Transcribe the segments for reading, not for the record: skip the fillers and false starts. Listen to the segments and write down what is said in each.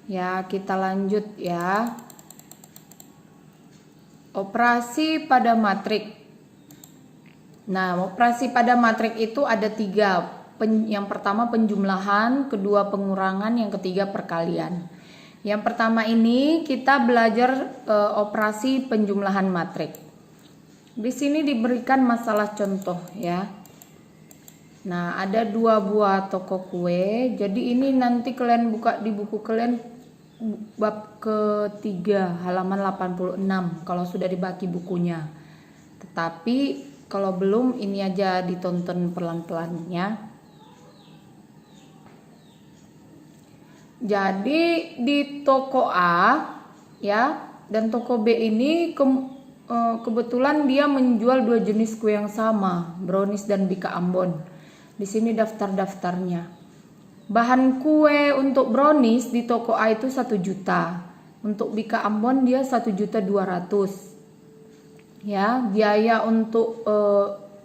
Ya, kita lanjut ya. Operasi pada matrik. Nah, operasi pada matrik itu ada 3. Yang pertama penjumlahan, kedua pengurangan, yang ketiga perkalian. Yang pertama ini kita belajar operasi penjumlahan matrik. Di sini diberikan masalah contoh ya. Nah, ada 2 buah toko kue. Jadi ini nanti kalian buka di buku kalian bab ketiga halaman 86 kalau sudah dibagi bukunya. Tetapi kalau belum, ini aja ditonton pelan-pelan ya. Jadi di toko A ya dan toko B ini kebetulan dia menjual 2 jenis kue yang sama, brownies dan bika Ambon. Di sini daftar-daftarnya. Bahan kue untuk brownies di toko A itu 1 juta. Untuk bika Ambon dia 1.200.000. Ya, biaya untuk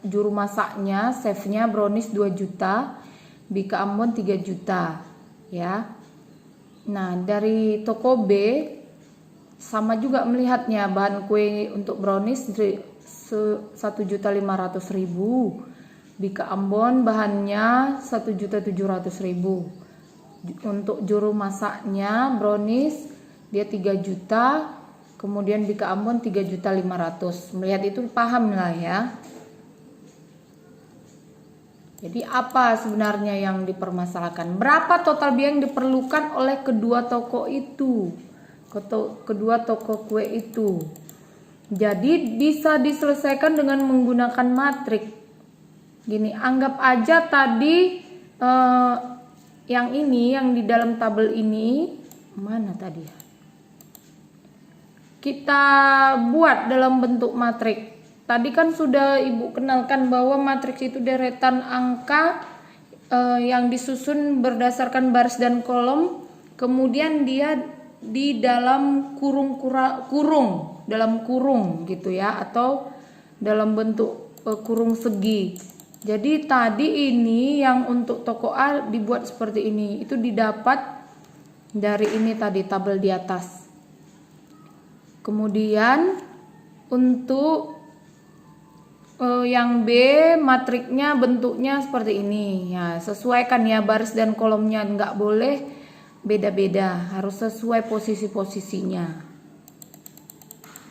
juru masaknya, chefnya brownies 2 juta, bika Ambon 3 juta, ya. Nah, dari toko B sama juga melihatnya, bahan kue untuk brownies 1.500.000. Bika Ambon bahannya 1.700.000. Untuk juru masaknya brownies dia 3 juta, kemudian bika Ambon 3.500.000. Melihat itu paham lah ya. Jadi apa sebenarnya yang dipermasalahkan? Berapa total biaya yang diperlukan oleh kedua toko itu? Kedua toko kue itu. Jadi bisa diselesaikan dengan menggunakan matrik. Gini, anggap aja tadi yang ini, yang di dalam tabel ini, mana tadi ya? Kita buat dalam bentuk matrik. Tadi kan sudah Ibu kenalkan bahwa matriks itu deretan angka yang disusun berdasarkan baris dan kolom, kemudian dia di dalam kurung gitu ya, atau dalam bentuk kurung segi. Jadi tadi ini yang untuk toko A dibuat seperti ini, itu didapat dari ini tadi tabel di atas. Kemudian untuk yang B matriknya bentuknya seperti ini ya, sesuaikan ya baris dan kolomnya, nggak boleh beda-beda, harus sesuai posisi-posisinya.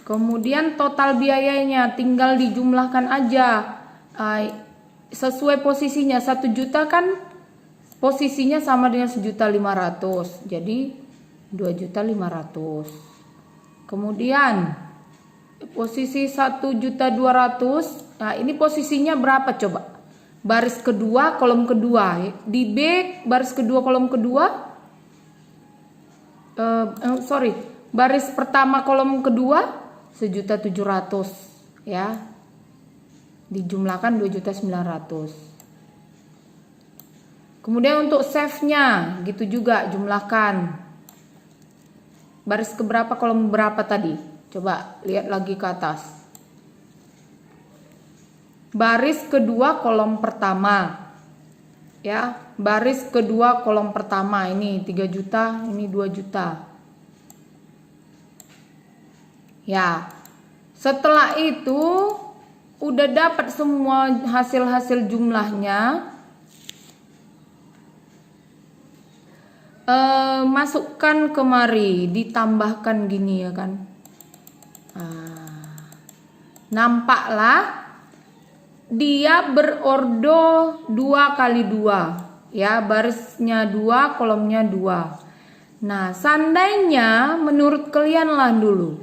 Kemudian total biayanya tinggal dijumlahkan aja sesuai posisinya. 1 juta kan posisinya sama dengan 1.500.000, jadi 2.500.000. Kemudian posisi 1.200.000, nah ini posisinya berapa coba? Baris kedua kolom kedua. Di B baris kedua kolom kedua, baris pertama kolom kedua 1.700.000 ya, dijumlahkan 2.900.000. Kemudian untuk chefnya gitu juga, jumlahkan baris keberapa kolom berapa tadi, coba lihat lagi ke atas. Baris kedua kolom pertama ya, baris kedua kolom pertama ini 3 juta, ini 2 juta ya. Setelah itu udah dapat semua hasil jumlahnya, masukkan kemari, ditambahkan gini ya kan. Nampaklah dia berordo 2 kali 2 ya, barisnya 2 kolomnya 2. Nah, seandainya menurut kalian lah dulu,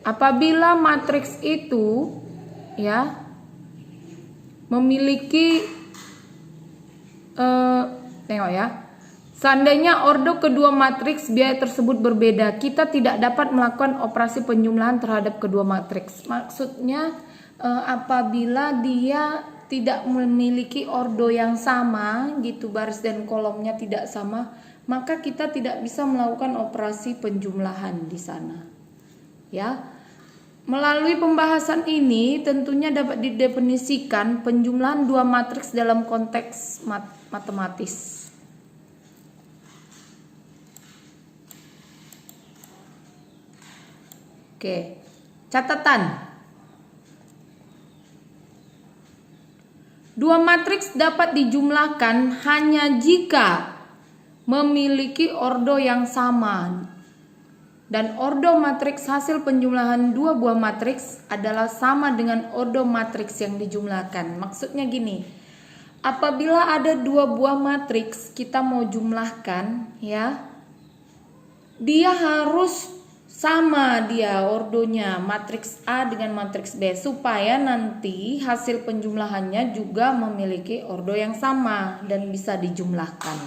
apabila matriks itu ya memiliki tengok ya, seandainya ordo kedua matriks biaya tersebut berbeda, kita tidak dapat melakukan operasi penjumlahan terhadap kedua matriks. Maksudnya apabila dia tidak memiliki ordo yang sama gitu, baris dan kolomnya tidak sama, maka kita tidak bisa melakukan operasi penjumlahan di sana ya. Melalui pembahasan ini tentunya dapat didefinisikan penjumlahan 2 matriks dalam konteks matematis. Oke, catatan. Dua matriks dapat dijumlahkan hanya jika memiliki ordo yang sama. Dan ordo matriks hasil penjumlahan dua buah matriks adalah sama dengan ordo matriks yang dijumlahkan. Maksudnya gini, apabila ada dua buah matriks kita mau jumlahkan, ya, dia harus sama dia ordonya, matriks A dengan matriks B, supaya nanti hasil penjumlahannya juga memiliki ordo yang sama dan bisa dijumlahkan.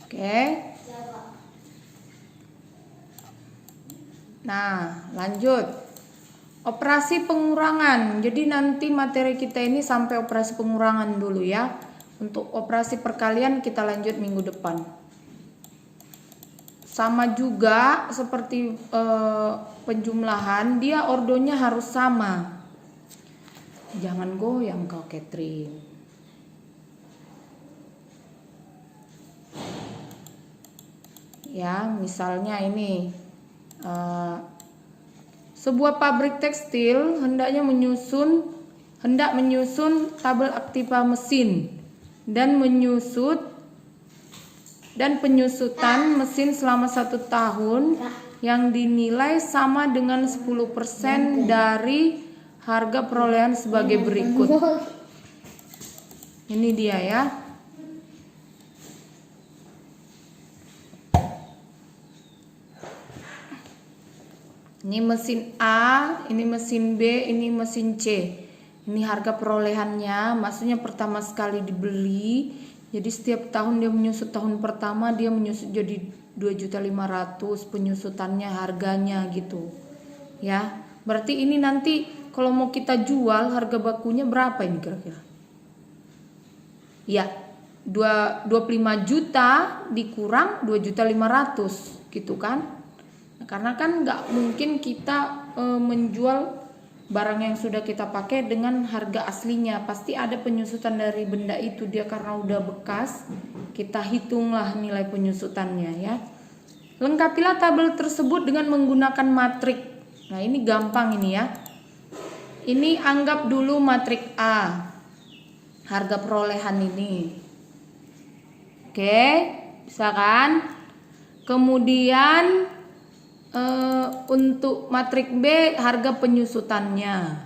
Oke. Nah, lanjut. Operasi pengurangan. Jadi nanti materi kita ini sampai operasi pengurangan dulu ya. Untuk operasi perkalian kita lanjut minggu depan. Sama juga seperti penjumlahan, dia ordonya harus sama. Jangan goyang kau, Catherine. Ya, misalnya ini sebuah pabrik tekstil hendak menyusun tabel aktiva mesin dan penyusutan mesin selama 1 tahun yang dinilai sama dengan 10% dari harga perolehan sebagai berikut. Ini dia ya. Ini mesin A, ini mesin B, ini mesin C. Ini harga perolehannya, maksudnya pertama sekali dibeli. Jadi setiap tahun dia menyusut, tahun pertama dia menyusut jadi 2.500.000 penyusutannya, harganya gitu. Ya. Berarti ini nanti kalau mau kita jual harga bakunya berapa ini kira-kira? Ya, 25 juta dikurang 2.500.000 gitu kan? Nah, karena kan nggak mungkin kita menjual barang yang sudah kita pakai dengan harga aslinya, pasti ada penyusutan dari benda itu. Dia karena udah bekas, kita hitunglah nilai penyusutannya ya. Lengkapilah tabel tersebut dengan menggunakan matrik. Nah ini gampang ini ya. Ini anggap dulu matrik A, harga perolehan ini. Oke, bisa kan? Kemudian untuk matrik B harga penyusutannya.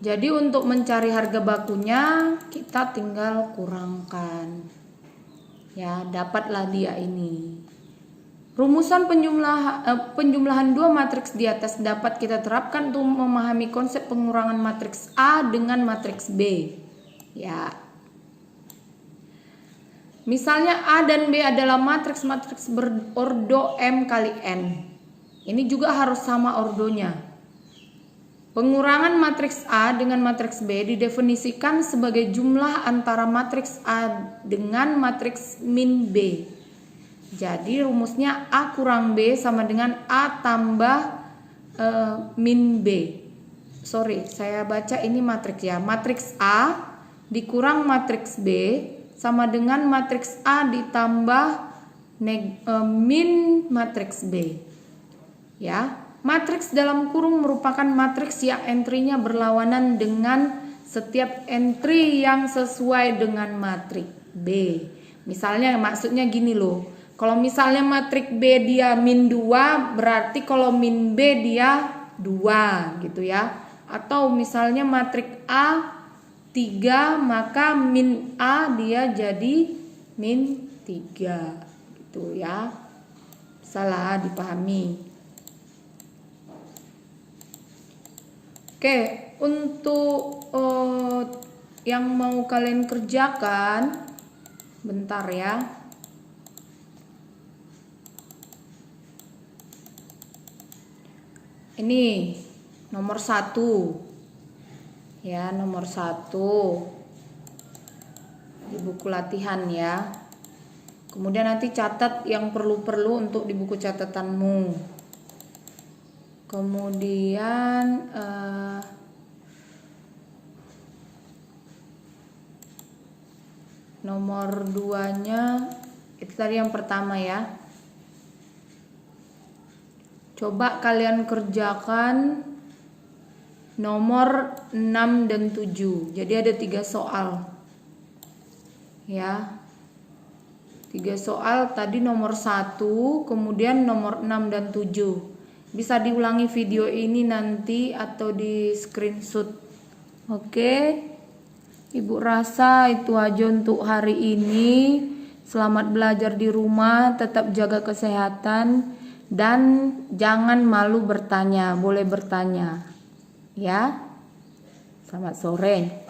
Jadi untuk mencari harga bakunya kita tinggal kurangkan. Ya, dapatlah dia ini. Rumusan penjumlahan dua matriks di atas dapat kita terapkan untuk memahami konsep pengurangan matriks A dengan matriks B. Ya. Misalnya A dan B adalah matriks berordo M kali N. Ini juga harus sama ordonya. Pengurangan matriks A dengan matriks B didefinisikan sebagai jumlah antara matriks A dengan matriks min B. Jadi rumusnya A kurang B sama dengan A tambah min B. Sorry, saya baca ini matriks ya. Matriks A dikurang matriks B sama dengan matriks A ditambah min matriks B. Ya, matriks dalam kurung merupakan matriks yang entry-nya berlawanan dengan setiap entry yang sesuai dengan matriks B. Misalnya maksudnya gini loh. Kalau misalnya matriks B dia min 2, berarti kalau min B dia 2 gitu ya. Atau misalnya matriks A 3, maka min A dia jadi min 3 gitu ya. Salah dipahami. Oke, untuk yang mau kalian kerjakan, bentar ya. Ini nomor 1, ya nomor 1 di buku latihan ya. Kemudian nanti catat yang perlu-perlu untuk di buku catatanmu. Kemudian nomor 2-nya itu tadi yang pertama ya. Coba kalian kerjakan nomor 6 dan 7. Jadi ada 3 soal. Ya. 3 soal tadi nomor 1, kemudian nomor 6 dan 7. Bisa diulangi video ini nanti atau di screenshot. Oke. Ibu rasa itu aja untuk hari ini. Selamat belajar di rumah, tetap jaga kesehatan. Dan jangan malu bertanya, boleh bertanya. Ya. Selamat sore.